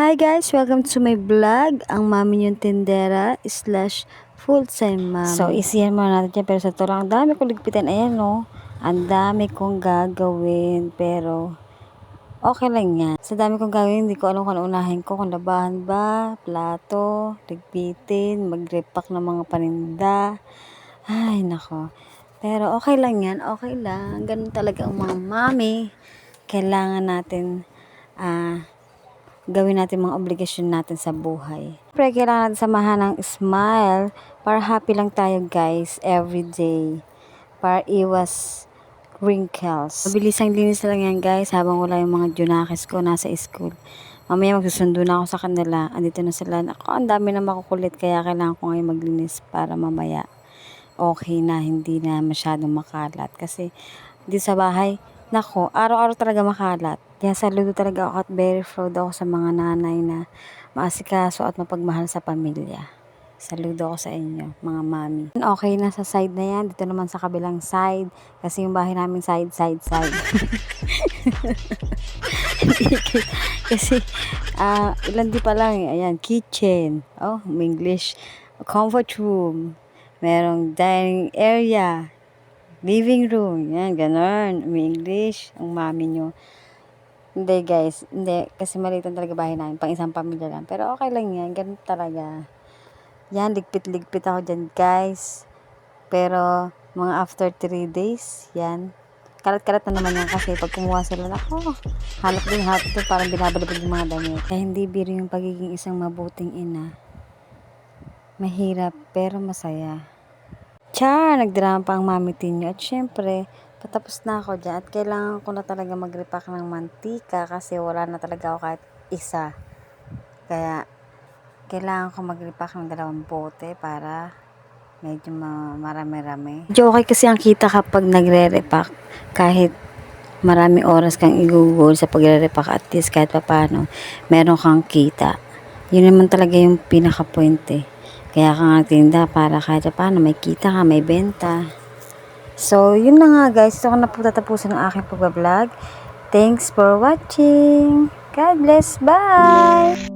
Hi guys! Welcome to my vlog, ang mami yung tindera slash full-time mom. So, isiyan muna natin yan, pero sa totoo lang, ang dami kong ligpitan. Ayan no, ang dami kong gagawin, pero okay lang yan. Sa dami kong gagawin, hindi ko alam kung ano unahin ko, kung labahan ba, plato, ligpitin, mag-repack ng mga paninda. Ay, nako. Pero okay lang yan, okay lang. Ganun talaga ang mga mami. Kailangan natin, gawin natin mga obligasyon natin sa buhay. Siyempre, kailangan natin samahan ng smile para happy lang tayo guys every day. Para iwas wrinkles. Mabilisang linis lang yan guys habang wala yung mga junakis ko nasa school. Mamaya magsusundo na ako sa kanila. Andito na sila. Ako, ang dami na makukulit kaya kailangan ko ngayon maglinis para mamaya okay na, hindi na masyadong makalat. Kasi di sa bahay, nako, araw-araw talaga makalat. Kaya saludo talaga ako at very proud ako sa mga nanay na maasikaso at mapagmahal sa pamilya. Saludo ako sa inyo, mga mami. Okay na sa side na yan. Dito naman sa kabilang side. Kasi yung bahay namin side. Kasi, ilan di pa lang. Ayan, kitchen. Oh, English. Comfort room. Merong dining area. Living room. Yan, ganon. May English. Ang mami nyo. Hindi guys, hindi. Kasi maliit lang talaga bahay namin. Pang isang pamilya lang. Pero okay lang yan. Ganun talaga. Yan, ligpit-ligpit ako dyan guys. Pero, mga after 3 days, yan. Kalat-kalat na naman yan kasi pag kumuha sila na, hanap din parang binabalabag yung mga damit. Kaya hindi biro yung pagiging isang mabuting ina. Mahirap, pero masaya. Char! Nagdrama pa ang mami tinyo. At syempre, patapos na ako dyan. At kailangan ko na talaga mag-repack ng mantika kasi wala na talaga ako kahit isa. Kaya, kailangan ko mag-repack ng 2 bote para medyo marami-rami. Medyo okay kasi ang kita kapag nagre-repack. Kahit marami oras kang igugol sa pagre-repack, at least kahit papano, meron kang kita. Yun naman talaga yung pinaka-point eh. Kaya ka nga tinda para kahit paano may kita ka, may benta. So, yun na nga guys. Ito ko na po tatapusin ang aking pag-vlog. Thanks for watching. God bless. Bye!